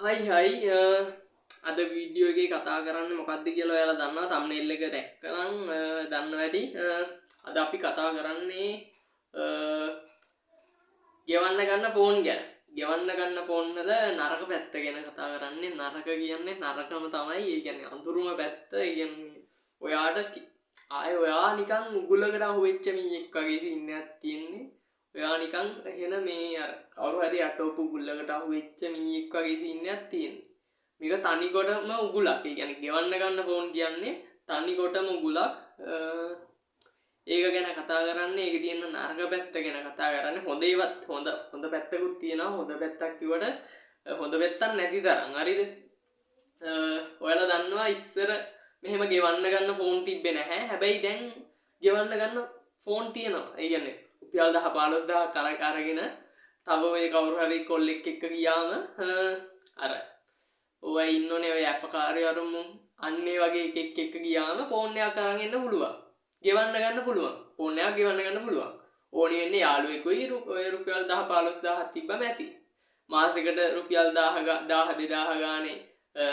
හයි අද වීඩියෝ එකේ කතා කරන්නේ මොකක්ද කියලා ඔයාලා දන්නවා thumbnail එක දැක්කනම් දන්නවා ඇති අද අපි කතා කරන්නේ ගෙවන්න ගන්න ෆෝන් ගැන ගෙවන්න ගන්න ෆෝන් වල නරක පැත්ත ගැන කතා කරන්නේ නරක කියන්නේ නරකම තමයි ඒ කියන්නේ අඳුරුම පැත්ත ඒ කියන්නේ ඔයාට ඔයා නිකන් උගුලකට අහුවෙච්ච මීයක් වගේ සීන් එකක් තියෙන්නේ ඔයා නිකන් එහෙන මේ අර කවුරු හරි අටෝපු උගුලකට අහුවෙච්ච මීයක් වගේ සීන් එකක් තියෙන්නේ මේක තනිකොටම උගුලක් ඒ කියන්නේ ගෙවන්න ගන්න ෆෝන් කියන්නේ තනිකොටම උගුලක් ඒක ගැන කතා කරන්නේ ඒකේ තියෙන නරක පැත්ත ගැන කතා කරන්නේ හොඳ පැත්තකුත් තියෙනවා හොඳ පැත්තක් කිව්වට හොඳ පැත්තක් නැති තරම් හරිද ඔයාලා දන්නවා ඉස්සර මෙහෙම ගෙවන්න ගන්න ෆෝන් තිබ්බේ නැහැ හැබැයි දැන් ගෙවන්න ගන්න ෆෝන් තියෙනවා ඒ කියන්නේ රුපියල් 10-15000 අරගෙන තව ඔය කවුරු හරි කොල්ලෙක් එක්ක ගියාම අර ඔය ඉන්නෝනේ ඔය ඇප් කාර්යවරුන් අන්නේ වගේ එකෙක් එක්ක ගියාම ෆෝන් එකක් අරන් එන්න පුළුවන් ගෙවන්න ගන්න පුළුවන් ෆෝන් එකක් ගෙවන්න ගන්න පුළුවන් ඕනි වෙන්නේ යාළුවෙකුයි ඔය රුපියල් 10-15000 තිබ්බම ඇති මාසෙකට රුපියල් 1000 ගානේ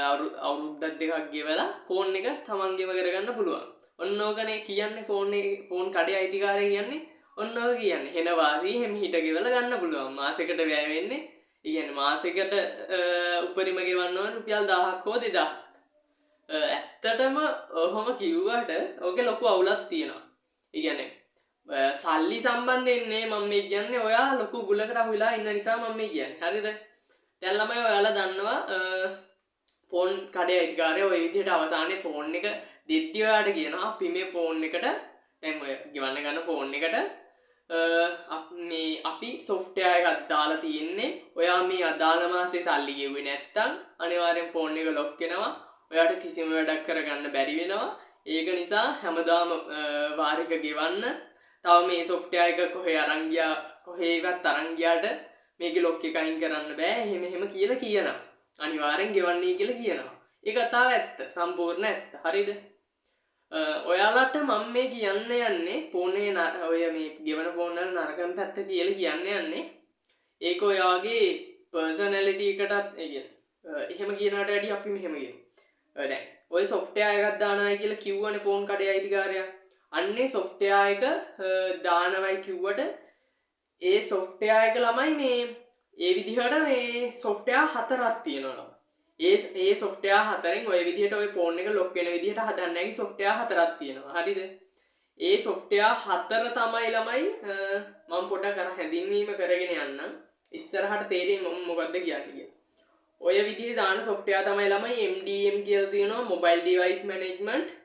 අවුරුද්දක් දෙකක් ගෙවලා ෆෝන් එක තමන්ගේම කරගන්න පුළුවන් ඔන්න ඕකනේ කියන්නේ ෆෝන් කඩේ අයිතිකාරය කියන්නේ ඔන්න ඔය කියන්නේ හෙන වාසී හැම හිට ගෙවලා ගන්න පුළුවන් මාසෙකට වැය වෙන්නේ ඒ කියන්නේ මාසෙකට උපරිම ගෙවන්න ඕන රුපියල් 1000ක් හෝ 2000ක් ඇත්තටම ඔහොම කිව්වට ඕකේ ලොකු අවුලක් තියෙනවා ඒ කියන්නේ සල්ලි සම්බන්ධයෙන් නේ මම මේ කියන්නේ ඔයා ලොකු ගුලකට අහුවිලා ඉන්න නිසා මම මේ කියන්නේ හරිද දැන් ළමයි ඔයාලා දන්නවා ෆෝන් කඩේ අයිතිකාරය ඔය විදිහට අවසානයේ ෆෝන් එක දෙද්දි ඔයාට කියනවා අපි මේ ෆෝන් එකට දැන් ඔය ගෙවන්න ගන්න ෆෝන් එකට අපි software එකක් දාලා තියෙන්නේ ඔයා මේ අදාළ මාසේ සල්ලි ගෙවුවේ නැත්තම් අනිවාර්යෙන් ෆෝන් එක ලොක් වෙනවා ඔයාට කිසිම වැඩක් කරගන්න බැරි වෙනවා ඒක නිසා හැමදාම වාරික ගෙවන්න තව මේ software එක කොහේවත් අරන් ගියාට මේකේ ලොක් එක අයින් කරන්න බෑ එහෙම කියලා කියනවා අනිවාර්යෙන් ගෙවන්නේ කියලා කියනවා ඒක කතාව ඇත්ත සම්පූර්ණ ඇත්ත හරිද ඔයාලට මම මේ කියන්න යන්නේ ෆෝනේ ඔය මේ ගෙවන ෆෝන් වල නරකම පැත්ත කියලා කියන්න යන්නේ ඒක ඔයාගේ පර්සනැලිටි එකටත් එහෙම කියනකට වැඩිය අපි මෙහෙම කියමු දැන් ඔය software එකක් දානවයි කියලා කිව්වනේ ෆෝන් කඩේ අයිතිකාරයා අන්නේ software එක දානවයි කිව්වට ඒ software එක ළමයි මේ ඒ විදිහට මේ software හතරක් තියෙනවා ඒ software හතරෙන් ඔය විදිහට ඔය ෆෝන් එක ලොක් වෙන විදිහට හදන්න නැගි software හතරක් තියෙනවා හරිද ඒ software හතර තමයි ළමයි මම පොඩ්ඩක් අර හැඳින්වීම කරගෙන යන්නම් ඉස්සරහට තේරෙයි මම මොකද්ද කියන්නේ කියලා ඔය විදිහේ දාන software තමයි ළමයි MDM කියලා තියෙනවා mobile device management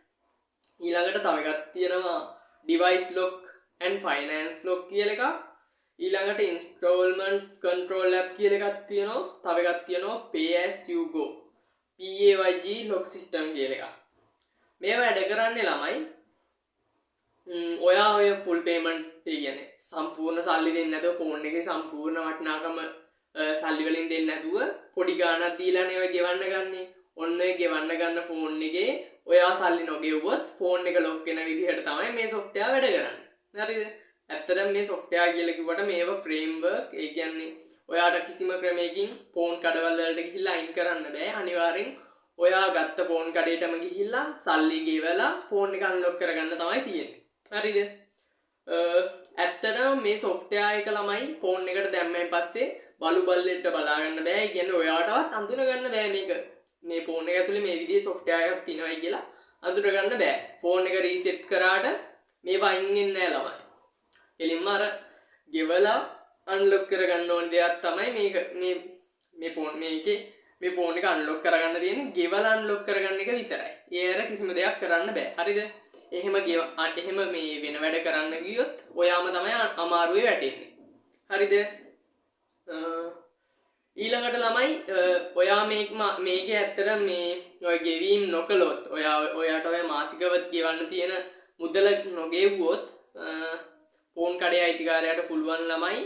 ඊළඟට තව එකක් තියෙනවා device lock and finance lock කියලා එකක් ඊළඟට installment control app කියලා එකක් තියෙනවා තව එකක් තියෙනවා pay as you go PAYG lock system කියලා එකක් මේ වැඩ කරන්නේ ළමයි ඔයා ඔය full payment කියන්නේ සම්පූර්ණ සල්ලි දෙන්නේ නැතුව ෆෝන් එකේ සම්පූර්ණ වටිනාකම සල්ලි වලින් දෙන්නේ නැතුව පොඩි ගාණක් දීලානේ ඔය ගෙවන්න ගන්නේ ඔන්න ඔය ගෙවන්න ගන්න ෆෝන් එකේ ඔයා සල්ලි නොගෙවුවොත් ෆෝන් එක ලොක් වෙන විදිහට තමයි මේ software වැඩ කරන්නේ හරිද ඇත්තටම මේ software කියලා කිව්වට මේව framework ඒ කියන්නේ ඔයාට කිසිම ක්‍රමයකින් ෆෝන් කඩවල වලට ගිහිල්ලා අයින් කරන්න බෑ අනිවාර්යෙන් ඔයා ගත්ත ෆෝන් කඩේටම ගිහිල්ලා සල්ලි ගෙවලා ෆෝන් එක අන්ලොක් කරගන්න තමයි තියෙන්නේ හරිද ඇත්තටම මේ software එක ළමයි ෆෝන් එකට දැම්මෙන් පස්සේ බලු බල්ලෙට බලා ගන්න බෑ ඒ කියන්නේ ඔයාටවත් අඳුන ගන්න බෑ මේ ෆෝන් එක ඇතුලේ මේ විදිහේ software එකක් තියෙනවායි කියලා අඳුර ගන්න බෑ ෆෝන් එක රීසෙට් කරාට මේව අයින් වෙන්නේ නැහැ ළමයි එලින්ම අර ගෙවලා අන්ලොක් කරගන්න ඕන දෙයක් තමයි මේ ෆෝන් එක අන්ලොක් කරගන්න තියෙන්නේ ගෙවලා අන්ලොක් කරගන්න එක විතරයි. ඒ අර කිසිම දෙයක් කරන්න බෑ. හරිද? එහෙම මේ වෙන වැඩ කරන්න ගියොත් ඔයාම තමයි අමාරුවේ වැටෙන්නේ. හරිද? ඊළඟට ළමයි ඔයා මේකේ ඇත්තට මේ ඔය ගෙවීම් නොකළොත් ඔයාට ඔය මාසිකව ගෙවන්න තියෙන මුදල නොගෙවුවොත් ෆෝන් කඩේ අයිතිකාරයාට පුළුවන් ළමයි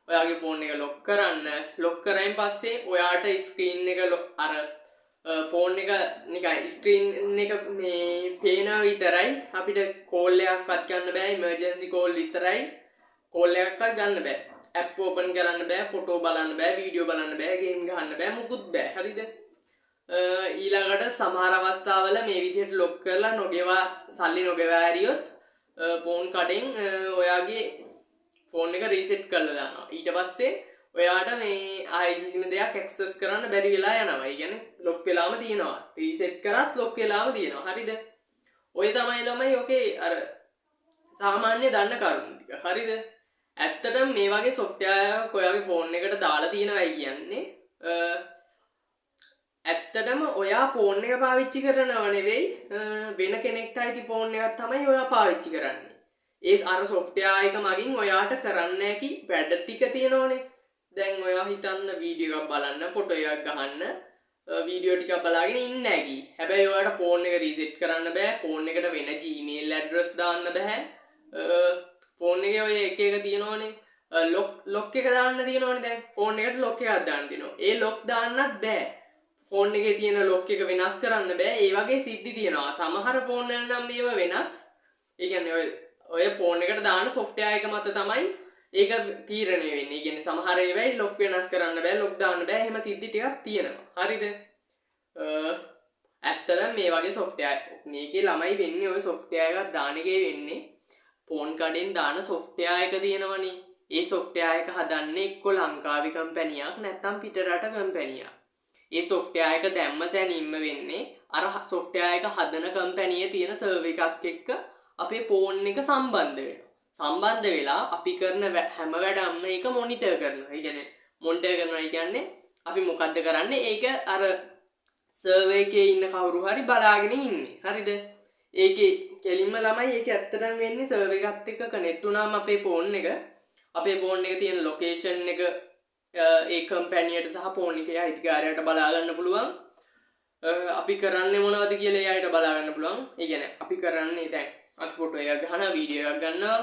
ඔයාගේ ෆෝන් එක ලොක් කරන්න ලොක් කරායින් පස්සේ ඔයාට ස්ක්‍රීන් එක අර ෆෝන් එක නිකන් ස්ක්‍රීන් එක මේ පේනවා විතරයි අපිට කෝල් එකක්වත් ගන්න බෑ ඉමර්ජන්සි කෝල් විතරයි කෝල් එකක්වත් ගන්න බෑ ඇප් ඕපන් කරන්න බෑ, ෆොටෝ බලන්න බෑ, වීඩියෝ බලන්න බෑ, ගේම් ගහන්න බෑ, මුකුත් බෑ. හරිද? ඊළඟට සමහර අවස්ථාවල මේ විදිහට ලොක් කරලා නොගෙවා සල්ලි නොගෙවා ඇරියොත් ෆෝන් කඩෙන් ඔයාගේ ෆෝන් එක රීසෙට් කරලා දානවා. ඊට පස්සේ ඔයාට මේ ආයෙ කිසිම දෙයක් ඇක්සස් කරන්න බැරි වෙලා යනවා. ඒ කියන්නේ ලොක් වෙලාම තියෙනවා. රීසෙට් කරත් ලොක් වෙලාම තියෙනවා. හරිද? ඔය තමයි ළමයි ඔකේ අර සාමාන්‍ය දන්න කරුණු ටික. හරිද? ඇත්තටම මේ වගේ software එකක් ඔයාගේ ෆෝන් එකට දාලා තියෙනවයි කියන්නේ ඇත්තටම ඔයා ෆෝන් එක පාවිච්චි කරනව නෙවෙයි වෙන කෙනෙක්ට අයිති ෆෝන් එකක් තමයි ඔයා පාවිච්චි කරන්නේ. ඒ අර software එක මගින් ඔයාට කරන්න හැකි වැඩ ටික තියෙනවනේ. දැන් ඔයා හිතන්න වීඩියෝ එකක් බලන්න, ෆොටෝ එකක් ගහන්න, වීඩියෝ ටිකක් බලාගෙන ඉන්න හැකි. හැබැයි ඔයාට ෆෝන් එක රීසෙට් කරන්න බෑ. ෆෝන් එකට වෙන Gmail address දාන්න බෑ. ෆෝන් එකේ ඔය එක එක තියෙනවනේ. ලොක් එක දාන්න තියෙනවනේ. දැන් ෆෝන් එකට ලොක් එකක් දාන්න තියෙනවා. ඒ ලොක් දාන්නත් බෑ. ෆෝන් එකේ තියෙන ලොක් එක වෙනස් කරන්න බෑ. ඒ වගේ සිද්ධි තියෙනවා. සමහර ෆෝන් වල නම් මේව වෙනස්. ඒ කියන්නේ ඔය ෆෝන් එකට දාන software එක මත තමයි ඒක තීරණය වෙන්නේ. ඒ කියන්නේ සමහර ඒවායි ලොක් වෙනස් කරන්න බෑ, ලොක් දාන්න බෑ. එහෙම සිද්ධි ටිකක් තියෙනවා. හරිද? ඇත්තටම මේ වගේ software මේකේ ළමයි වෙන්නේ ඔය software එකක් දාන එකේ වෙන්නේ ෆෝන් කඩෙන් දාන software එක තියෙනවනේ. ඒ software එක හදන්නේ එක්ක ලංකාවේ කම්පැනියක් නැත්නම් පිටරට කම්පැනියක්. ඒ software එක දැම්ම සැනින්ම වෙන්නේ අර software එක හදන කම්පැනියේ තියෙන සර්වර් එකක් එක්ක අපේ ෆෝන් එක සම්බන්ධ වෙනවා. සම්බන්ධ වෙලා අපි කරන හැම වැඩක්ම ඒක මොනිටර් කරනවා. ඒ කියන්නේ මොනිටර් කරනවා කියන්නේ අපි මොකද්ද කරන්නේ? ඒක අර සර්වර් එකේ ඉන්න කවුරු හරි බලාගෙන ඉන්නේ. හරිද? ඒකේ කෙලින්ම ළමයි ඒක ඇත්තටම වෙන්නේ සර්වර් එකත් එක්ක කනෙක්ට් වුණාම අපේ ෆෝන් එක තියෙන ලොකේෂන් එක ඒ කම්පැනියට සහ ෆෝන් එකේ අයිතිකාරයාට බලා ගන්න පුළුවන්. අපි කරන්නේ මොනවද කියලා එයාට බලා ගන්න පුළුවන්. ඒ කියන්නේ අපි කරන්නේ දැන් අපි ෆොටෝ එකක් ගන්නවා, වීඩියෝ එකක් ගන්නවා,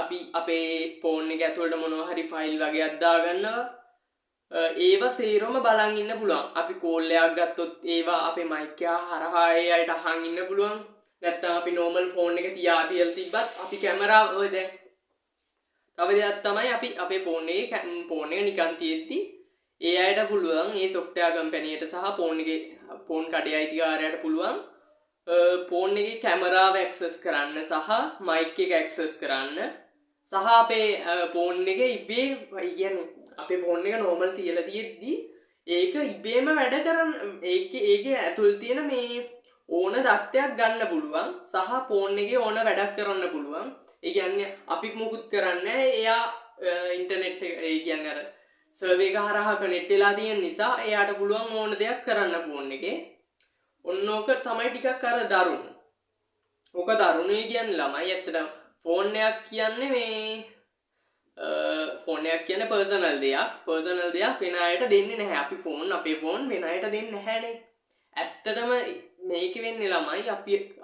අපි අපේ ෆෝන් එක ඇතුළට මොනවා හරි ෆයිල් වගේක් දාගන්නවා. ඒව සේරම බලන් ඉන්න පුළුවන්. අපි කෝල් එකක් ගත්තොත් ඒවා අපේ මයික් එක හරහා ඒ අයට අහන් ඉන්න පුළුවන්. නැත්තම් අපි normal ෆෝන් එක තියලා තිබ්බත් අපි කැමරාව ඔය දැන් තව දෙයක් තමයි අපි අපේ ෆෝන් එක නිකන් තියෙද්දි ඒ අයට පුළුවන් ඒ software කම්පැනියට සහ ෆෝන් කඩේ අයිතිකාරයාට පුළුවන් ෆෝන් එකේ කැමරාව ඇක්සස් කරන්න සහ මයික් එක ඇක්සස් කරන්න සහ අපේ ෆෝන් එක ඉබේ කියන්නේ අපේ ෆෝන් එක normal තියලා තියෙද්දි ඒක ඉබේම වැඩ කරන්න ඒකේ ඇතුළේ තියෙන මේ ඕන දත්තයක් ගන්න පුළුවන් සහ ෆෝන් එකේ ඕන වැඩක් කරන්න පුළුවන්. ඒ කියන්නේ අපි මුකුත් කරන්නේ එයා ඉන්ටර්නෙට් එක ඒ කියන්නේ අර සර්වර් එක හරහා කනෙක්ට් වෙලා තියෙන නිසා එයාට පුළුවන් ඕන දෙයක් කරන්න ෆෝන් එකේ. ඔන්නෝක තමයි ටිකක් අර දරුණු. ඕක දරුණුයි කියන්නේ ළමයි ඇත්තටම ෆෝන් එකක් කියන්නේ ෆෝන් එකක් කියන්නේ පර්සනල් දෙයක්. පර්සනල් දෙයක් වෙන අයට දෙන්නේ නැහැ. අපි අපේ ෆෝන් වෙන අයට දෙන්නේ නැහැනේ. ඇත්තටම මේක වෙන්නේ ළමයි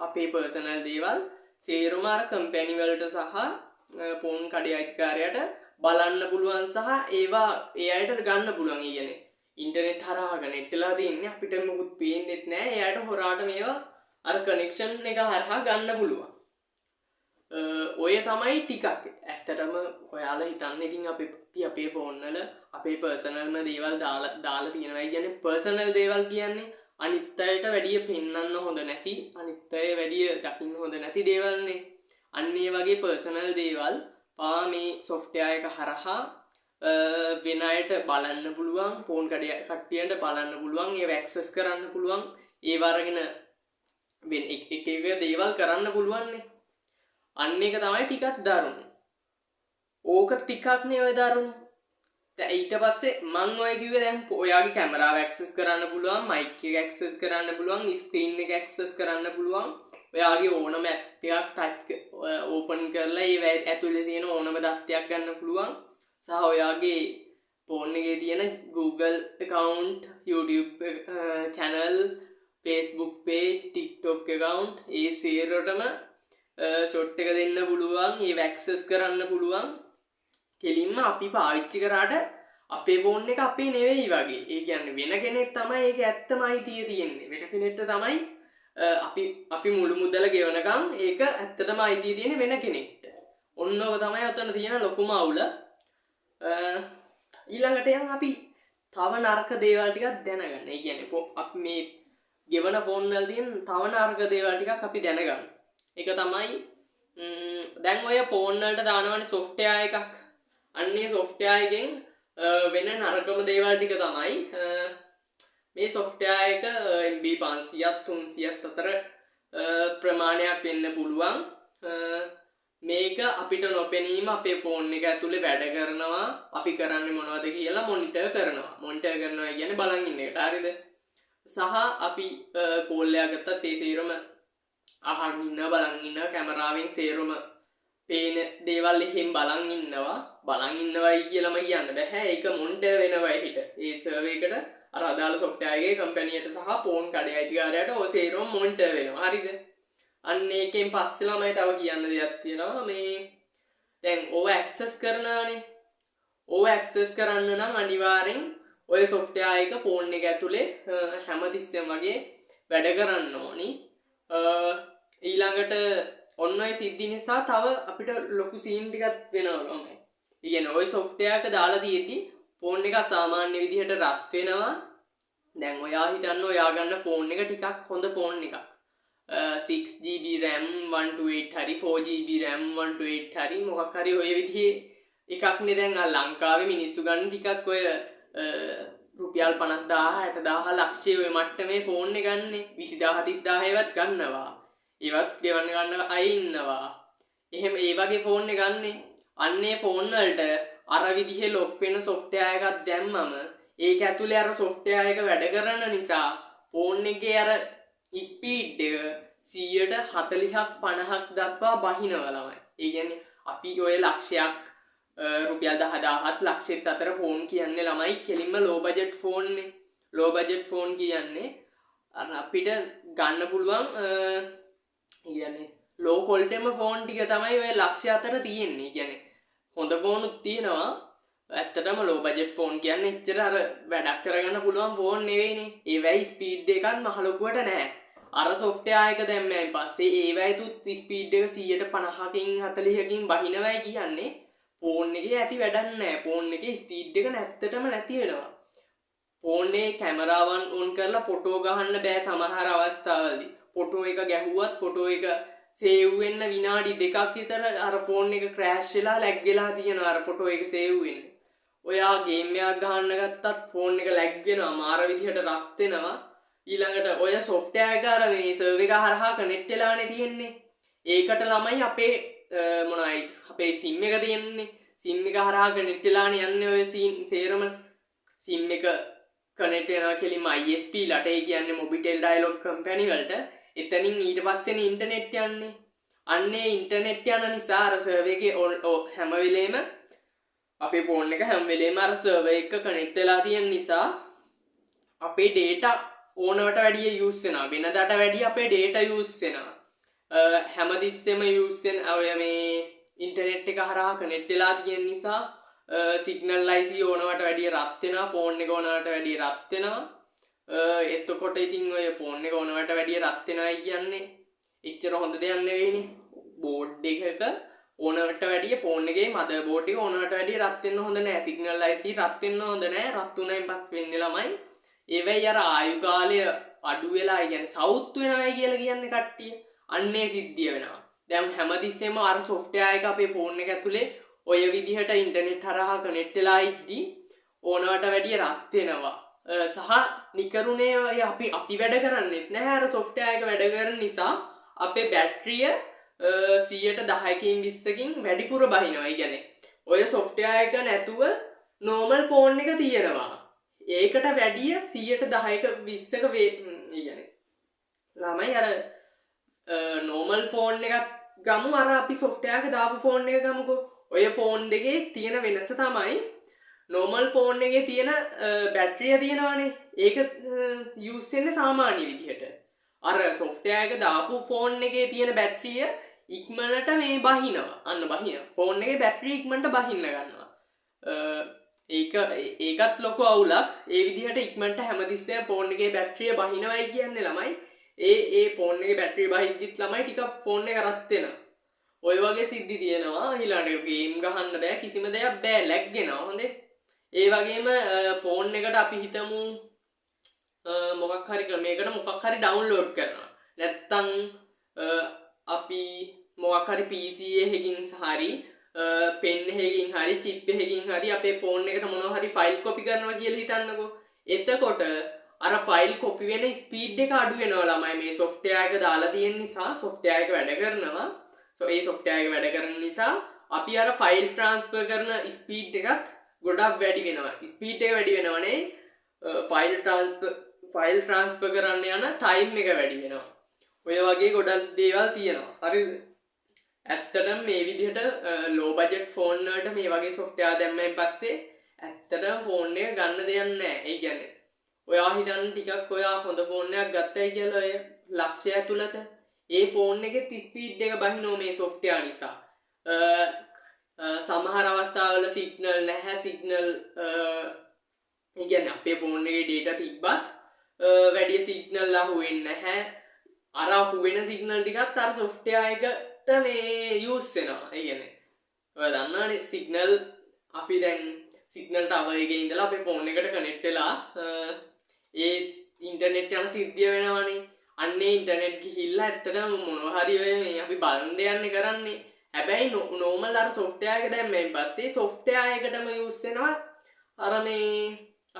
අපේ පර්සනල් දේවල් සේරම අර කම්පැනි වලට සහ ෆෝන් කඩේ අයිතිකාරයාට බලන්න පුළුවන් සහ ඒවා ඒ අයට ගන්න පුළුවන්. ඒ කියන්නේ ඉන්ටර්නෙට් හරහා කනෙක්ට් වෙලා තියෙන්නේ අපිට මොකුත් පේන්නෙත් නැහැ. එයාට හොරාට මේවා අර කනෙක්ෂන් එක හරහා ගන්න පුළුවන්. ඔය තමයි ටිකක්. ඇත්තටම ඔයාලා හිතන්න ඉතින් අපේ ෆෝන් වල අපේ පර්සනල්ම දේවල් දාලා තියෙනවා. කියන්නේ පර්සනල් දේවල් කියන්නේ අනිත් අයට වැඩිය පෙන්වන්න හොඳ නැති, අනිත් අය වැඩිය දකින්න හොඳ නැති දේවල්නේ. අන්න ඒ වගේ පර්සනල් දේවල් මේ software එක හරහා වෙන අයට බලන්න පුළුවන්, ෆෝන් කඩේ කට්ටියන්ට බලන්න පුළුවන්, ඒව ඇක්සස් කරන්න පුළුවන්, ඒව අරගෙන වෙන එක දේවල් කරන්න පුළුවන්නේ. අන්න එක තමයි ටිකක් දරුණු. ඕක ටිකක් නේ ඔය දරුණු. ඊට පස්සේ මං ඔය කිව්වේ දැන් ඔයාගේ කැමරාව ඇක්සස් කරන්න පුළුවන්, මයික් එක ඇක්සස් කරන්න පුළුවන්, ස්ක්‍රීන් එක ඇක්සස් කරන්න පුළුවන්. ඔයාගේ ඕනම ඇප් එකක් ටච් ඕපන් කරලා ඒ ඇතුලේ තියෙන ඕනම දත්තයක් ගන්න පුළුවන්. සහ ඔයාගේ ෆෝන් එකේ තියෙන Google account, YouTube channel, Facebook page, TikTok account ඒ සේරටම ෂොට් එක දෙන්න පුළුවන්, ඒව ඇක්සස් කරන්න පුළුවන්. කෙලින්ම අපි පාවිච්චි කරාට අපේ ෆෝන් එක අපේ නෙවෙයි වගේ. ඒ කියන්නේ වෙන කෙනෙක් තමයි ඒක ඇත්තම අයිතිය තියෙන්නේ. වෙන කෙනෙක්ට තමයි අපි මුළු මුදල ගෙවනකම් ඒක ඇත්තටම අයිතිය තියෙන්නේ වෙන කෙනෙක්ට. ඔන්න ඔක තමයි අතන තියෙන ලොකුම අවුල. ඊළඟට යන් අපි තව නරක දේවල් ටිකක් දැනගන්න. ඒ කියන්නේ අපි මේ ගෙවන ෆෝන් වල තියෙන තව නරක දේවල් ටිකක් අපි දැනගන්න. ඒක තමයි දැන් ඔය ෆෝන් වලට දානවනේ software එකක්. අන්නේ software එකෙන් වෙන නරකම දේවල් ටික තමයි මේ software එක MB 500ක් 300ක් අතර ප්‍රමාණයක් වෙන්න පුළුවන්. මේක අපිට නොපෙනීම අපේ ෆෝන් එක ඇතුලේ වැඩ කරනවා. අපි කරන්නේ මොනවද කියලා මොනිටර් කරනවා. මොනිටර් කරනවා කියන්නේ බලන් ඉන්න එකට. හරිද? සහ අපි කෝල් එකක් ගත්තත් ඒ සේරම අහන් ඉන්න බලන් ඉන්න කැමරාවෙන් සේරම පේන දේවල් එහෙම බලන් ඉන්නවයි කියලාම කියන්න බෑ. ඒක මොනිටර් වෙනවා හිට. ඒ සර්වර් එකට අර අදාළ software එකේ කම්පැනියට සහ ෆෝන් කඩේ අයිතිකාරයාට ඔය සේරම මොනිටර් වෙනවා. හරිද? අන්න ඒකෙන් පස්සේ ළමයි තව කියන්න දෙයක් තියෙනවා. මේ දැන් ඕව ඇක්සස් කරනවානේ. ඕව ඇක්සස් කරන්න නම් අනිවාර්යෙන් ඔය software එක ෆෝන් එක ඇතුලේ හැමතිස්සෙම වගේ වැඩ කරන්න ඕනි. ඊළඟට ඔන්න ඔය සිද්ධි නිසා තව අපිට ලොකු සීන් ටිකක් වෙනවා ළමයි. ඒ කියන්නේ ඔය software එක දාලා තියෙද්දි ෆෝන් එක සාමාන්‍ය විදිහට රත් වෙනවා. දැන් ඔයා හිතන්න ඔයා ගන්න ෆෝන් එක ටිකක් හොඳ ෆෝන් එකක්. 6GB RAM 128 හරි 4GB RAM 128 හරි මොකක් හරි ඔය විදිහේ එකක් නේ දැන් ලංකාවේ මිනිස්සු ගන්න ටිකක් ඔය රුපියල් 50000 60000 ලක්ෂයේ ඔය මට්ටමේ ෆෝන් එක ගන්නෙ 20000 30000 ඒවත් ගන්නවා. ඒවත් ගෙවන්න ගන්න අය ඉන්නවා. එහෙම ඒ වගේ ෆෝන් එක ගන්නෙ. අන්නේ ෆෝන් වලට අර විදිහේ ලොක් වෙන software එකක් දැම්මම ඒක ඇතුලේ අර software එක වැඩ කරන නිසා ෆෝන් එකේ අර ස්පීඩ් එක 140ක් 50ක් දක්වා බහිනවා ළමයි. ඒ කියන්නේ අපි ඔය ලක්ෂයක් රුපියල් 10000ත් ලක්ෂෙත් අතර ෆෝන් කියන්නේ ළමයි කෙලින්ම low budget ෆෝන් නේ. low budget ෆෝන් කියන්නේ අර අපිට ගන්න පුළුවන් කියන්නේ low quality ෆෝන් ටික තමයි ඔය ලක්ෂය අතර තියෙන්නේ. කියන්නේ හොඳ ෆෝනුත් තියෙනවා. ඇත්තටම low budget ෆෝන් කියන්නේ එච්චර අර වැඩක් කරගන්න පුළුවන් ෆෝන් නෙවෙයිනේ. ඒවයි ස්පීඩ් එකක් මහ ලොකුවට නැහැ. අර software එක දැම්මෙන් පස්සේ ඒවයිතුත් ස්පීඩ් එක 150කින් 40කින් බහිනවයි කියන්නේ ෆෝන් එකේ ඇති වැඩක් නැහැ. ෆෝන් එකේ ස්පීඩ් එක නැත්තටම නැති වෙනවා. ෆෝන් එකේ කැමරාවන් ඔන් කරලා ෆොටෝ ගහන්න බෑ සමහර අවස්ථාවලදී. ෆොටෝ එක ගැහුවත් ෆොටෝ එක සේව් වෙන්න විනාඩි 2ක් විතර අර ෆෝන් එක ක්‍රෑෂ් වෙලා ලැග් වෙලා තියෙනවා අර ෆොටෝ එක සේව් වෙන්න. ඔයා ගේම් එකක් ගහන්න ගත්තත් ෆෝන් එක ලැග් වෙනවා මාර විදිහට රත් වෙනවා. ඊළඟට ඔය software එක අර මේ සර්වර් එක හරහා කනෙක්ට් වෙලානේ තියෙන්නේ. ඒකට ළමයි අපේ මොනවයි අපේ SIM එක තියෙන්නේ. SIM එක හරහා කනෙක්ට් වෙලානේ යන්නේ ඔය සේරම SIM එක කනෙක්ට් වෙනවා කෙලින්ම ISP ලට. ඒ කියන්නේ Mobitel Dialog කම්පැනි වලට. එතනින් ඊට පස්සේනේ ඉන්ටර්නෙට් යන්නේ. අන්නේ ඉන්ටර්නෙට් යන නිසා අර සර්වර් එකේ හැම වෙලේම අපේ ෆෝන් එක හැම වෙලේම අර සර්වර් එක කනෙක්ට් වෙලා තියෙන නිසා අපේ data ඕනවට වැඩිය යූස් වෙනවා. වෙනදාට වැඩිය අපේ data යූස් වෙනවා. හැමතිස්සෙම යූස් වෙන ඔය මේ ඉන්ටර්නෙට් එක හරහා කනෙක්ට් වෙලා තියෙන නිසා සිග්නල් IC ඕනවට වැඩිය රත් වෙනවා. ෆෝන් එක ඕනවට වැඩිය රත් වෙනවා. එතකොට ඉතින් ඔය ෆෝන් එක ඕනවට වැඩිය රත් වෙනවා කියන්නේ එච්චර හොඳ දෙයක් නෙවෙයිනේ. බෝඩ් එකක ඕනවට වැඩිය ෆෝන් එකේ මදර් බෝඩ් එක ඕනවට වැඩිය රත් වෙන්න හොඳ නැහැ. සිග්නල් IC රත් වෙන්න හොඳ නැහැ. රත් වුණායින් පස්සේ වෙන්නේ ළමයි ඒවයි අර ආයු කාලය අඩු වෙලා කියන්නේ සවුත් වෙනවයි කියලා කියන්නේ කට්ටිය. අන්නේ සිද්ධිය වෙනවා. දැන් හැමතිස්සෙම අර software එක අපේ ෆෝන් එක ඇතුලේ ඔය විදිහට ඉන්ටර්නෙට් හරහා කනෙක්ට් වෙලා ඉද්දි ඕනවට වැඩිය රත් වෙනවා. සහ නිකරුණේ ඔය අපි වැඩ කරන්නේත් නැහැ. අර software එක වැඩ කරන නිසා අපේ බැටරිය 110කින් 20කින් වැඩිපුර බහිනවා. ඒ කියන්නේ ඔය software එක නැතුව normal ෆෝන් එක තියෙනවා. ඒකට වැඩිය 110ක 20ක කියන්නේ ළමයි අර normal ෆෝන් එකක් ගමු අර අපි software එක දාපු ෆෝන් එක ගමුකෝ. ඔය ෆෝන් දෙකේ තියෙන වෙනස තමයි normal ෆෝන් එකේ තියෙන බැටරිය තියෙනවානේ. ඒක යූස් වෙන්නේ සාමාන්‍ය විදිහට. අර software එක දාපු ෆෝන් එකේ තියෙන බැටරිය ඉක්මනට මේ බහිනවා. අන්න බහිනවා. ෆෝන් එකේ බැටරිය ඉක්මනට බහින්න ගන්නවා. ඒකත් ලොකු අවුලක්. ඒ විදිහට ඉක්මනට හැමතිස්සෙම ෆෝන් එකේ බැටරිය බහිනවයි කියන්නේ ළමයි. ඒ ෆෝන් එකේ බැටරිය බහිද්දිත් ළමයි ටිකක් ෆෝන් එක රත් වෙනවා. ඔය වගේ සිද්ධි තියෙනවා. ඊළඟට ගේම් ගහන්න බෑ, කිසිම දෙයක් බෑ, ලැග් වෙනවා. හොඳේ. ඒ වගේම ෆෝන් එකට අපි හිතමු මොකක් හරි ක්‍රමයකට මොකක් හරි ඩවුන්ලෝඩ් කරනවා. නැත්තම් අපි මොකක් හරි PC එකකින් හරි පෙන් එකකින් හරි චිප් එකකින් හරි අපේ ෆෝන් එකට මොනවා හරි ෆයිල් කොපි කරනවා කියලා හිතන්නකෝ. එතකොට අර ෆයිල් කොපි වෙන ස්පීඩ් එක අඩු වෙනවා ළමයි. මේ සොෆ්ට්වෙයාර් එක දාලා තියෙන නිසා සොෆ්ට්වෙයාර් එක වැඩ කරනවා. ඒ සොෆ්ට්වෙයාර් එක වැඩ කරන නිසා අපි අර ෆයිල් ට්‍රාන්ස්ෆර් කරන ස්පීඩ් එකත් ගොඩක් වැඩි වෙනවා. ස්පීඩ් එක වැඩි වෙනවනේ ෆයිල් ට්‍රාන්ස්ෆර් කරන්න යන ටයිම් එක වැඩි වෙනවා. ඔය වගේ ගොඩක් දේවල් තියෙනවා. හරිද? ඇත්තටම මේ විදිහට ලෝ බජට් ෆෝන් වලට මේ වගේ සොෆ්ට්වෙයාර් දැම්මෙන් පස්සේ ඇත්තටම ෆෝන් එක ගන්න දෙයක් නැහැ. ඒ කියන්නේ ඔයා හිතන්න ටිකක් ඔයා හොඳ ෆෝන් එකක් ගත්තයි කියලා ඔය ලක්ෂය ඇතුළත ඒ ෆෝන් එකේ ස්පීඩ් එක බහිනෝ මේ සොෆ්ට්වෙයාර් නිසා. සමහර අවස්ථාවල සිග්නල් නැහැ. සිග්නල් ඒ කියන්නේ අපේ ෆෝන් එකේ data තිබ්බත් වැඩි සිග්නල් අහුවෙන්නේ නැහැ. අර අහුවෙන සිග්නල් ටිකත් අර සොෆ්ට්වෙයාර් එකට මේ යූස් වෙනවා. ඒ කියන්නේ ඔය දන්නවනේ සිග්නල් අපි දැන් සිග්නල් ටවර් එකේ ඉඳලා අපේ ෆෝන් එකට කනෙක්ට් වෙලා ඒ ඉන්ටර්නෙට් යන සිද්ධිය වෙනවනේ. අන්නේ ඉන්ටර්නෙට් ගිහිල්ලා ඇත්තටම මොනවා හරි ඔය මේ අපි බලන් දෙයන්නේ කරන්නේ. හැබැයි නෝමල් අර සොෆ්ට්වෙයාර් එක දැම්මෙන් පස්සේ සොෆ්ට්වෙයාර් එකටම යූස් වෙනවා අර මේ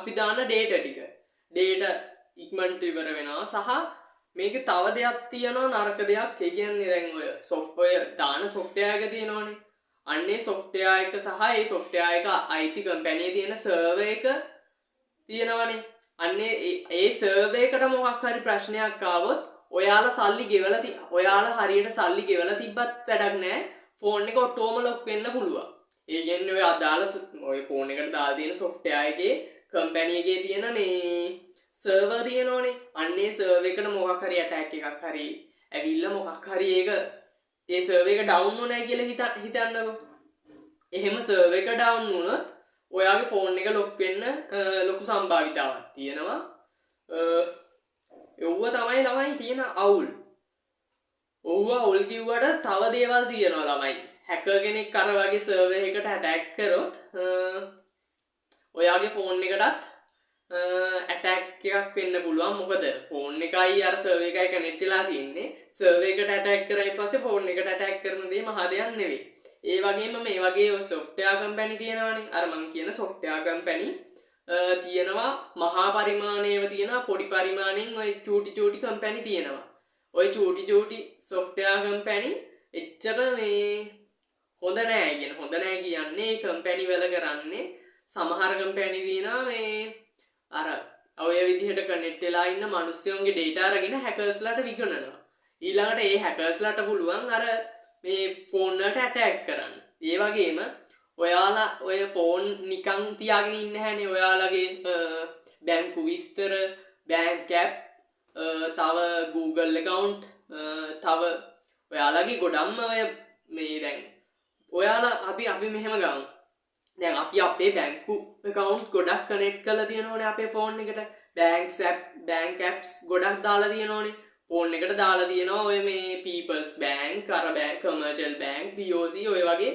අපි දාන data ටික. data ඉක්මනට ඉවර වෙනවා. සහ මේක තව දෙයක් තියෙනවා නරක දෙයක්. ඒ කියන්නේ දැන් ඔය software දාන software එක තියෙනවනේ. අන්නේ software එක සහ ඒ software එක අයිති කම්පැනි එකේ තියෙන server එක තියෙනවනේ. අන්නේ ඒ server එකට මොකක් හරි ප්‍රශ්නයක් ආවොත් ඔයාලා සල්ලි ගෙවලා ඔයාලා හරියට සල්ලි ගෙවලා තිබ්බත් වැඩක් නැහැ. ෆෝන් එක ඔටෝම ලොක් වෙන්න පුළුවන්. ඒ කියන්නේ ඔය අදාළ ඔය ෆෝන් එකට දාලා තියෙන software එකේ කම්පැනි එකේ තියෙන මේ සර්වර් තියෙනෝනේ. අන්නේ සර්වර් එකට මොකක් හරි ඇටැක් එකක් හරි ඇවිල්ලා මොකක් හරි ඒක ඒ සර්වර් එක ඩවුන් වුණා කියලා හිතන්නකෝ. එහෙම සර්වර් එක ඩවුන් වුණොත් ඔයාගේ ෆෝන් එක ලොක් වෙන්න ලොකු සම්භාවිතාවක් තියෙනවා. ඒව තමයි ළමයි තියෙන අවුල්. ඔව්ව අවුල් කිව්වට තව දේවල් තියෙනවා ළමයි. හැකර් කෙනෙක් අර වගේ සර්වර් එකකට ඇටැක් කරොත් ඔයාගේ ෆෝන් එකටත් ඇටැක් එකක් වෙන්න පුළුවන්. මොකද ෆෝන් එකයි අර සර්වර් එකයි කනෙක්ට් වෙලා තියෙන්නේ. සර්වර් එකට ඇටැක් කරායින් පස්සේ ෆෝන් එකට ඇටැක් කරන දේ මහ දෙයක් නෙවෙයි. ඒ වගේම මේ වගේ software company තියෙනවානේ. අර මම කියන software company තියෙනවා මහා පරිමාණයව තියෙනවා පොඩි පරිමාණයෙන් ඔය චූටි company තියෙනවා. ඔය චූටි software company එච්චර මේ හොඳ නෑ කියන හොඳ නෑ කියන්නේ company වල කරන්නේ සමහර company තියෙනවා මේ අර ඔය විදිහට කනෙක්ට් වෙලා ඉන්න මිනිස්සුන්ගේ data අරගෙන hackers-ලාට විකුණනවා. ඊළඟට ඒ hackers-ලාට පුළුවන් අර මේ ෆෝන් වලට ඇටැක් කරන්න. ඒ වගේම ඔයාලා ඔය ෆෝන් නිකන් තියාගෙන ඉන්න හැනේ. ඔයාලගේ බැංකු විස්තර, බැංක් ඇප්, තව Google account, තව ඔයාලගේ ගොඩක්ම ඔය මේ දැන් ඔයාලා අපි මෙහෙම ගමු. දැන් අපි අපේ බැංකු account ගොඩක් කනෙක්ට් කරලා තියෙනෝනේ අපේ ෆෝන් එකට. බැංක් apps ගොඩක් දාලා තියෙනෝනේ. ෆෝන් එකට දාලා තියෙනවා ඔය මේ People's Bank, අර බැංක්, Commercial Bank, BOC ඔය වගේ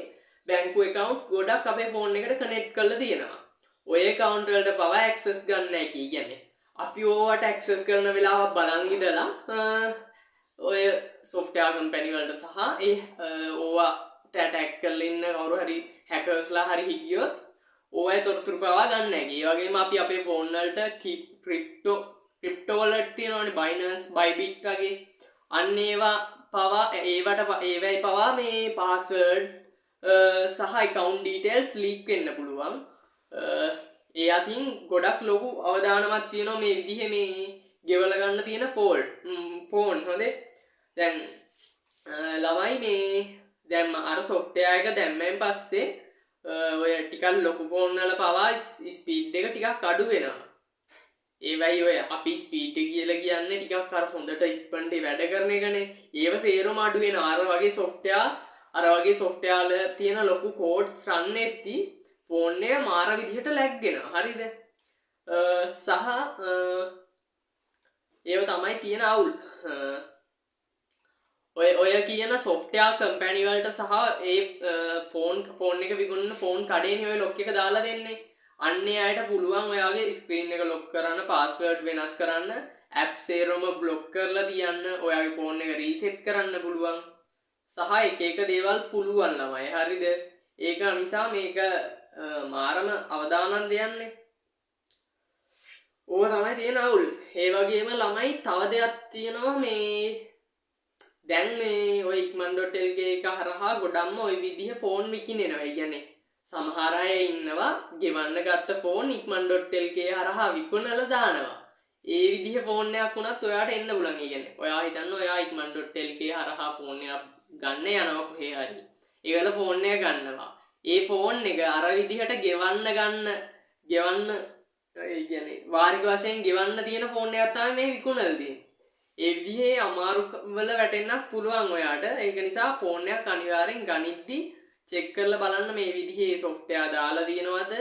බැංකු account ගොඩක් අපේ ෆෝන් එකට කනෙක්ට් කරලා තියෙනවා. ඔය account වලට පවා access ගන්න නැහැ කියන්නේ. අපි ඕවට access කරන වෙලාව බලන් ඉඳලා ඔය software company වලට සහ ඒ ඕවට attack කරලා ඉන්න කවුරු හරි hackers-ලා හරි හිටියොත් ඔය තොරතුරු පවා ගන්න නැහැ. ඒ වගේම අපි අපේ ෆෝන් වලට crypto wallet තියෙනවානේ Binance, Bybit වගේ. අන්න ඒවා පවා ඒවයි පවා මේ password සහ account details leak වෙන්න පුළුවන්. ඒ අතින් ගොඩක් ලොකු අවදානමක් තියෙනවා මේ විදිහේ මේ ගෙවලා ගන්න තියෙන ෆෝන්. හොඳේ. දැන් ළමයි මේ දැන් අර software එක දැම්මෙන් පස්සේ ඔය ටිකක් ලොකු ෆෝන් වල පවා ස්පීඩ් එක ටිකක් අඩු වෙනවා. ඒවයි ඔය අපි ස්පීඩ් එක කියලා කියන්නේ ටිකක් අර හොඳට ඉක්මනට වැඩ කරන එකනේ. ඒව සේරම අඩු වෙනවා. අර වගේ software වල තියෙන ලොකු codes run එද්දි ෆෝන් එක මාර විදිහට ලැග් වෙනවා. හරිද? සහ ඒව තමයි තියෙන අවුල්. ඔය කියන සොෆ්ට්වෙයාර් කම්පැනි වලට සහ ඒ ෆෝන් එක විකුණන ෆෝන් කඩේනේ ඔය ලොක් එක දාලා දෙන්නේ. අන්නේ අයට පුළුවන් ඔයාගේ ස්ක්‍රීන් එක ලොක් කරන්න, පාස්වර්ඩ් වෙනස් කරන්න, ඇප් සේරම බ්ලොක් කරලා තියන්න, ඔයාගේ ෆෝන් එක රීසෙට් කරන්න පුළුවන්. සහ එක දේවල් පුළුවන් ළමයි. හරිද? ඒක නිසා මේක මාරම අවදානම් දෙයන්නේ. ඕක තමයි තියෙන අවුල්. ඒ වගේම ළමයි තව දෙයක් තියෙනවා මේ දැන් මේ ඔය ikman.lk එක හරහා ගොඩක්ම ওই විදිහ ෆෝන් විකිනෙනවා. ඒ කියන්නේ සමහර අය ඉන්නවා ගෙවන්න ගත්ත ෆෝන් ikman.lk හරහා විකුණලා දානවා. ඒ විදිහ ෆෝන් එකක් වුණත් ඔයාට එන්න පුළුවන්. ඒ කියන්නේ ඔයා හිතන්න ඔයා ikman.lk හරහා ෆෝන් එකක් ගන්න යනවා කොහේ හරි. ඒවල ෆෝන් එක ගන්නවා. ඒ ෆෝන් එක අර විදිහට ගෙවන්න ඒ කියන්නේ වාරික වශයෙන් ගෙවන්න තියෙන ෆෝන් එකක් තමයි මේ විකුණලා තියෙන්නේ. ඒ විදිහේ අමාරු වල වැටෙන්නත් පුළුවන් ඔයාට. ඒක නිසා ෆෝන් එකක් අනිවාර්යෙන් ගනිද්දි චෙක් කරලා බලන්න මේ විදිහේ සොෆ්ට්වෙයාර් දාලා තියෙනවද?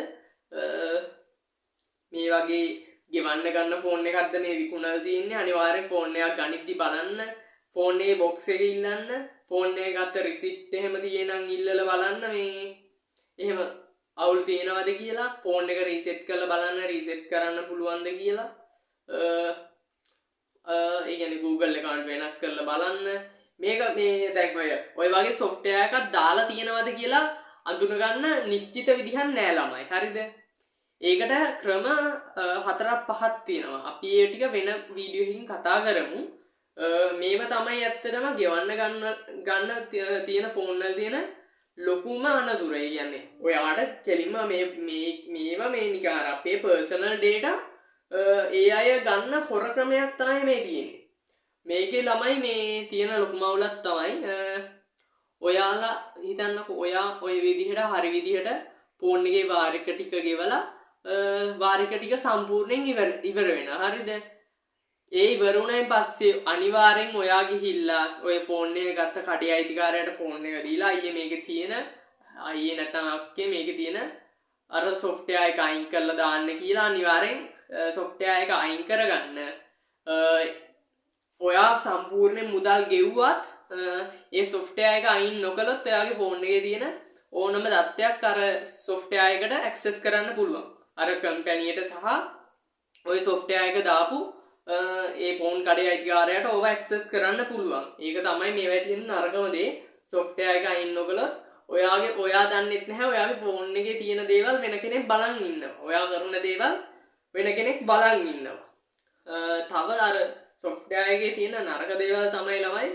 මේ වගේ ගෙවන්න ගන්න ෆෝන් එකක්ද මේ විකුණලා තියෙන්නේ. අනිවාර්යෙන් ෆෝන් එකක් ගනිද්දි බලන්න. ෆෝන් එකේ බොක්ස් එක ඉල්ලන්න. ෆෝන් එක ගත්ත රිසිට් එහෙම තියෙනන් ඉල්ලලා බලන්න මේ එහෙම අවුල් තියෙනවද කියලා. ෆෝන් එක රීසෙට් කරලා බලන්න රීසෙට් කරන්න පුළුවන්ද කියලා. ඒ කියන්නේ Google account වෙනස් කරලා බලන්න. මේක මේ දැන් ඔය වගේ software එකක් දාලා තියෙනවද කියලා අඳුනගන්න නිශ්චිත විදිහක් නෑ ළමයි. හරිද? ඒකට ක්‍රම 4-5ක් තියෙනවා. අපි ඒ ටික වෙන වීඩියෝ එකකින් කතා කරමු. මේව තමයි ඇත්තටම ගෙවන්න ගන්න තියෙන ෆෝන් වල තියෙන ලොකුම අනතුර. ඒ කියන්නේ ඔයාට කෙලින්ම මේවා මේ නිකන් අපේ personal data ඒ අය ගන්න හොර ක්‍රමයක් තමයි මේ තියෙන්නේ. මේකේ ළමයි මේ තියෙන ලොකුම අවුලක් තමයි ඔයාලා හිතන්නකෝ ඔයා ඔය විදිහට හරි විදිහට ෆෝන් එකේ වාරික ටික ගෙවලා වාරික ටික සම්පූර්ණයෙන් ඉවර වෙනවා. හරිද? ඒ ඉවර වුණායින් පස්සේ අනිවාර්යෙන් ඔයා ගිහිල්ලා ඔය ෆෝන් එක ගත්ත කඩේ අයිතිකාරයාට ෆෝන් එක දීලා අයියේ මේකේ තියෙන අයියේ නැත්නම් අක්කේ මේකේ තියෙන අර software එක අයින් කරලා දාන්න කියලා අනිවාර්යෙන් software එක අයින් කරගන්න. ඔයා සම්පූර්ණයෙන් මුදල් ගෙව්වත් ඒ software එක අයින් නොකළොත් ඔයාගේ ෆෝන් එකේ තියෙන ඕනම දත්තයක් අර software එකට access කරන්න පුළුවන්. අර කම්පැනියට සහ ওই software එක දාපු ඒ ෆෝන් කඩේ අයිතිකාරයාට ඕව ඇක්සස් කරන්න පුළුවන්. ඒක තමයි මේවා තියෙන නරකම දේ. software එක අයින් නොකළොත් ඔයා දන්නෙත් නැහැ ඔයාගේ ෆෝන් එකේ තියෙන දේවල් වෙන කෙනෙක් බලන් ඉන්නවා. ඔයා කරන දේවල් වෙන කෙනෙක් බලන් ඉන්නවා. තව අර software එකේ තියෙන නරක දේවල් තමයි ළමයි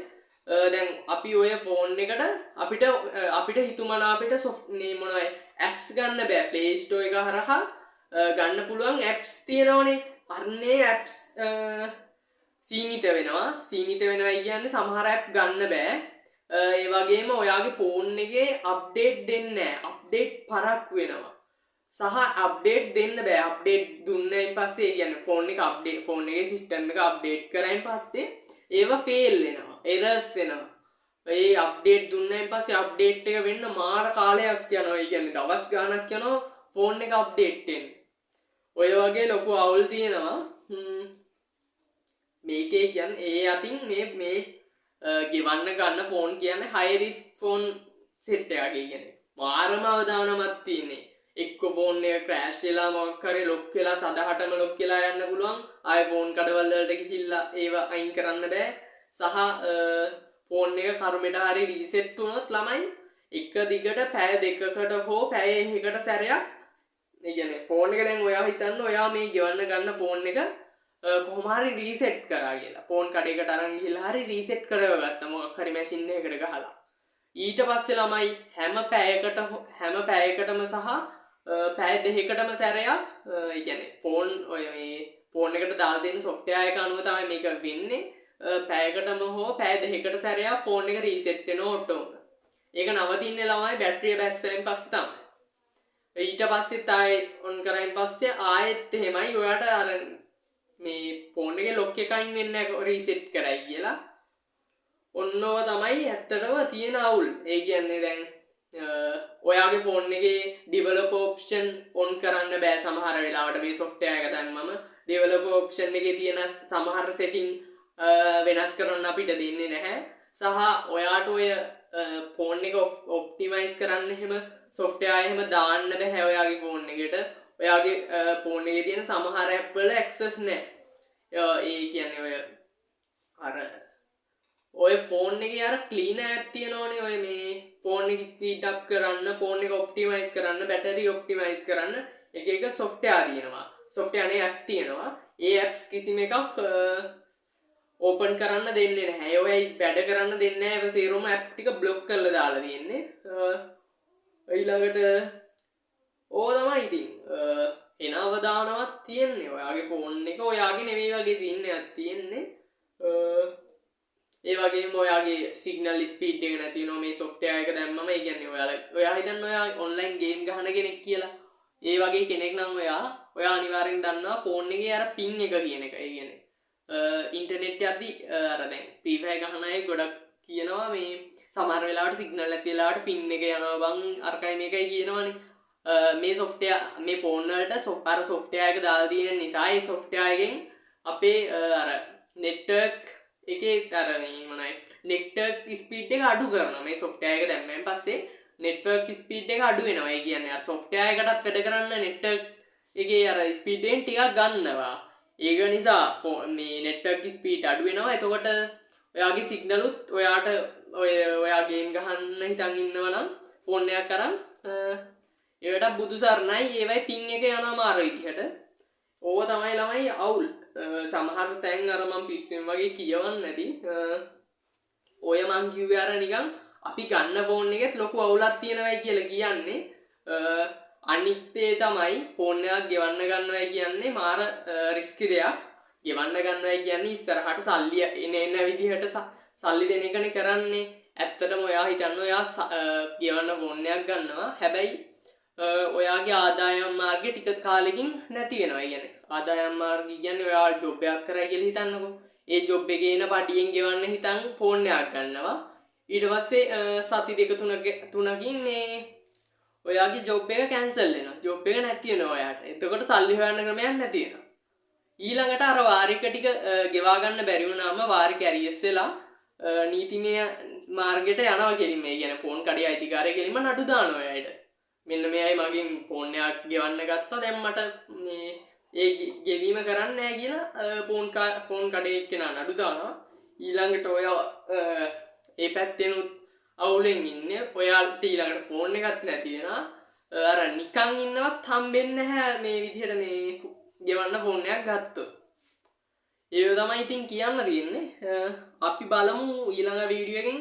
දැන් අපි ඔය ෆෝන් එකට අපිට හිතුමනාපිට මොනවයි apps ගන්න බෑ. Play Store එක හරහා ගන්න පුළුවන් apps තියෙනවනේ. අරනේ apps සීමිත වෙනවා කියන්නේ සමහර app ගන්න බෑ. ඒ වගේම ඔයාගේ ෆෝන් එකේ අප්ඩේට් දෙන්නේ නැහැ. අප්ඩේට් පරක් වෙනවා. සහ අප්ඩේට් දෙන්න බෑ. අප්ඩේට් දුන්නායින් පස්සේ කියන්නේ ෆෝන් එකේ සිස්ටම් එක අප්ඩේට් කරායින් පස්සේ ඒව ෆේල් වෙනවා. එරර්ස් එනවා. ඒ අප්ඩේට් දුන්නායින් පස්සේ අප්ඩේට් එක වෙන්න මාර කාලයක් යනවා. ඒ කියන්නේ දවස් ගාණක් යනවා ෆෝන් එක අප්ඩේට් වෙන්න. ඔය වගේ ලොකු අවුල් තියෙනවා. මේකේ කියන්නේ ඒ අතින් මේ ගෙවන්න ගන්න ෆෝන් කියන්නේ high risk ෆෝන් සෙට් එකක්. කියන්නේ මාරම අවදානමක් තියෙන්නේ. එක්ක ෆෝන් එක ක්‍රෑෂ් වෙලා මොකක් හරි ලොක් වෙලා සදහටම ලොක් වෙලා යන්න පුළුවන්. ආයෙ ෆෝන් කඩවල වලට ගිහිල්ලා ඒව අයින් කරන්න බෑ. සහ ෆෝන් එක කර්මෙට හරි රීසෙට් වුණොත් ළමයි එක දිගට පැය දෙකකට හෝ පැය එකකට සැරයක් ඒ කියන්නේ ෆෝන් එක දැන් ඔයා හිතන්න ඔයා මේ ගෙවන්න ගන්න ෆෝන් එක කොහොම හරි රීසෙට් කරා කියලා. ෆෝන් කඩේකට අරන් ගිහලා හරි රීසෙට් කරවගත්තා මොකක් හරි මැෂින් එකකට ගහලා. ඊට පස්සේ ළමයි හැම පැයකටම සහ පැය දෙකකටම සැරයක් ඒ කියන්නේ ෆෝන් එකට දාලා තියෙන software එක අනුව තමයි මේක වෙන්නේ. පැයකටම හෝ පැය දෙකකට සැරයක් ෆෝන් එක රීසෙට් වෙනවා ඔටෝම. ඒක නවතින්නේ ළමයි බැටරිය බැස්සෙන් පස්සේ තමයි. ඊට පස්සෙත් ආයෙ ඔන් කරයින් පස්සේ ආයෙත් එහෙමයි ඔයාට අර මේ ෆෝන් එකේ ලොක් එක අයින් වෙන්නේ නැහැ රීසෙට් කරයි කියලා. ඔන්නව තමයි ඇත්තටම තියෙන අවුල්. ඒ කියන්නේ දැන් ඔයාගේ ෆෝන් එකේ developer option on කරන්න බෑ සමහර වෙලාවට මේ software එක දැම්මම developer option එකේ තියෙන සමහර setting වෙනස් කරන්න අපිට දෙන්නේ නැහැ. සහ ඔයාට ඔය ෆෝන් එක ඔප්ටිමයිස් කරන්න එහෙම software එහෙම දාන්න බෑ ඔයාගේ ෆෝන් එකට. ඔයාගේ ෆෝන් එකේ තියෙන සමහර app වල access නැහැ. ඒ කියන්නේ ඔය ෆෝන් එකේ අර clean app තියෙනවනේ ඔය මේ ෆෝන් එක ස්පීඩ් අප් කරන්න, ෆෝන් එක ඔප්ටිමයිස් කරන්න, බැටරි ඔප්ටිමයිස් කරන්න එක software තියෙනවා. software නේ app තියෙනවා. ඒ apps කිසිම එකක් ඕපන් කරන්න දෙන්නේ නැහැ. ඔයයි වැඩ කරන්න දෙන්නේ නැහැ. ඒ සේරම app ටික බ්ලොක් කරලා දාලා තියෙන්නේ. ඊළඟට තමයි ඉතින් එන අවදානවත් තියෙන්නේ. ඔයාගේ ෆෝන් එක ඔයාගේ නෙවෙයි වගේ සීන් එකක් තියෙන්නේ. ඒ වගේම ඔයාගේ සිග්නල් ස්පීඩ් එක නැති වෙනවා මේ software එක දැම්මම. ඒ කියන්නේ ඔයා හිතන්න ඔයා ඔන්ලයින් ගේම් ගහන කෙනෙක් කියලා. ඒ වගේ කෙනෙක් නම් ඔයා අනිවාර්යෙන් දන්නවා ෆෝන් එකේ අර පින් එක කියන එක. ඒ කියන්නේ ඉන්ටර්නෙට් යද්දි අර දැන් ෆ්‍රී ෆයර් ගහන අය ගොඩක් කියනවා මේ සමහර වෙලාවට සිග්නල් නැති වෙලාවට පින් එක යනවා බං අරකයි මේකයි කියනවනේ. මේ software මේ ෆෝන් වලට අර software එක දාලා තියෙන නිසා ඒ software එකෙන් අපේ අර network එකේ අර මේ මොනවයි network speed එක අඩු කරනවා. මේ software එක දැම්මෙන් පස්සේ network speed එක අඩු වෙනවා. ඒ කියන්නේ අර software එකටත් වැඩ කරන්න network එකේ අර speed එකෙන් ටිකක් ගන්නවා. ඒක නිසා මේ network speed අඩු වෙනවා. එතකොට ඔයාගේ සිග්නලුත් ඔයාට ඔයා ගේම් ගහන්න හිතන් ඉන්නවා නම් ෆෝන් එකක් අරන් ඒකට බුදු සරණයි ඒවයි පින් එක යනවා මාර විදිහට. ඕව තමයි ළමයි අවුල්. සමහර තැන් අර මම පිස්සුවෙන් වගේ කියවන්නේ නැති. ඔය මං කිව්වේ අර නිකන් අපි ගන්න ෆෝන් එකෙත් ලොකු අවුලක් තියෙනවයි කියලා කියන්නේ. අනිත් දේ තමයි ෆෝන් එකක් ගෙවන්න ගන්නවයි කියන්නේ මාර රිස්කි දෙයක්. ගෙවන්න ගන්නවයි කියන්නේ ඉස්සරහට සල්ලි එන විදිහට සල්ලි දෙන එකනේ කරන්නේ. ඇත්තටම ඔයා හිතන්න ඔයා ගෙවන්න ෆෝන් එකක් ගන්නවා. හැබැයි ඔයාගේ ආදායම් මාර්ගය ටික කාලෙකින් නැති වෙනවා. කියන්නේ ආදායම් මාර්ගය කියන්නේ ඔයා ජොබ් එකක් කරා කියලා හිතන්නකෝ. ඒ ජොබ් එකේ එන පඩියෙන් ගෙවන්න හිතන් ෆෝන් එකක් ගන්නවා. ඊට පස්සේ සති දෙක තුනකින් මේ ඔයාගේ ජොබ් එක කැන්සල් වෙනවා. ජොබ් එක නැති වෙනවා ඔයාට. එතකොට සල්ලි හොයන්න ක්‍රමයක් නැති වෙනවා. ඊළඟට අර වාරික ටික ගෙවා ගන්න බැරි වුණාම වාරික ඇරියස් වෙලා නීතිමය මාර්ගයට යනවා කෙලින්ම. ඒ කියන්නේ ෆෝන් කඩේ අයිතිකාරය කෙලින්ම නඩු දානවා එයාට. මෙන්න මෙයයි මගෙන් ෆෝන් එකක් ගෙවන්න ගත්තා. දැන් මට මේ ඒ ගෙවීම කරන්න නැහැ කියලා ෆෝන් කඩේ එක්කෙනා නඩු දානවා. ඊළඟට ඔය ඒ පැත්තෙනුත් අවුලෙන් ඉන්නේ. ඔයාලට ඊළඟට ෆෝන් එකක් නැති වෙනවා. අර නිකන් ඉන්නවත් හම්බෙන්නේ නැහැ මේ විදිහට මේ ගෙවන්න ෆෝන් එකක් ගත්තොත්. ඒක තමයි ඉතින් කියන්න තියෙන්නේ. අපි බලමු ඊළඟ වීඩියෝ එකෙන්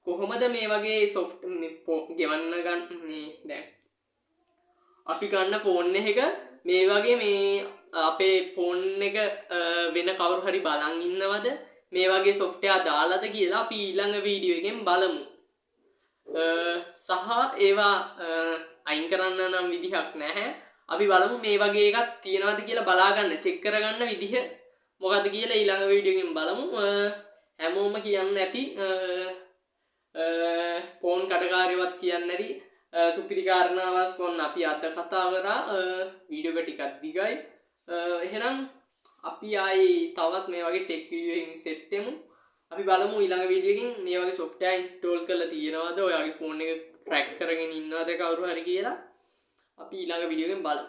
කොහොමද මේ වගේ ගෙවන්න ගන්නේ. දැන් අපි ගන්න ෆෝන් එක මේ වගේ මේ අපේ ෆෝන් එක වෙන කවුරු හරි බලන් ඉන්නවද මේ වගේ software දාලාද කියලා අපි ඊළඟ වීඩියෝ එකෙන් බලමු. සහ ඒවා අයින් කරන්න නම් විදිහක් නැහැ. අපි බලමු මේ වගේ එකක් තියෙනවද කියලා බලාගන්න චෙක් කරගන්න විදිහ මොකද්ද කියලා ඊළඟ වීඩියෝ එකෙන් බලමු. හැමෝම කියන්නේ නැති ෆෝන් කඩකාරියවත් කියන්නේ නැති සුපිරි කාරණාවක් වොන්න අපි අද කතා කරා. වීඩියෝ එක ටිකක් දිගයි. එහෙනම් අපි ආයේ තවත් මේ වගේ ටෙක් වීඩියෝ එකකින් සෙට් වෙමු. අපි බලමු ඊළඟ වීඩියෝ එකකින් මේ වගේ software install කරලා තියෙනවද ඔයාගේ ෆෝන් එක ට්‍රැක් කරගෙන ඉන්නවද කවුරු හරි කියලා. අපි ඊළඟ වීඩියෝ එකෙන් බලමු.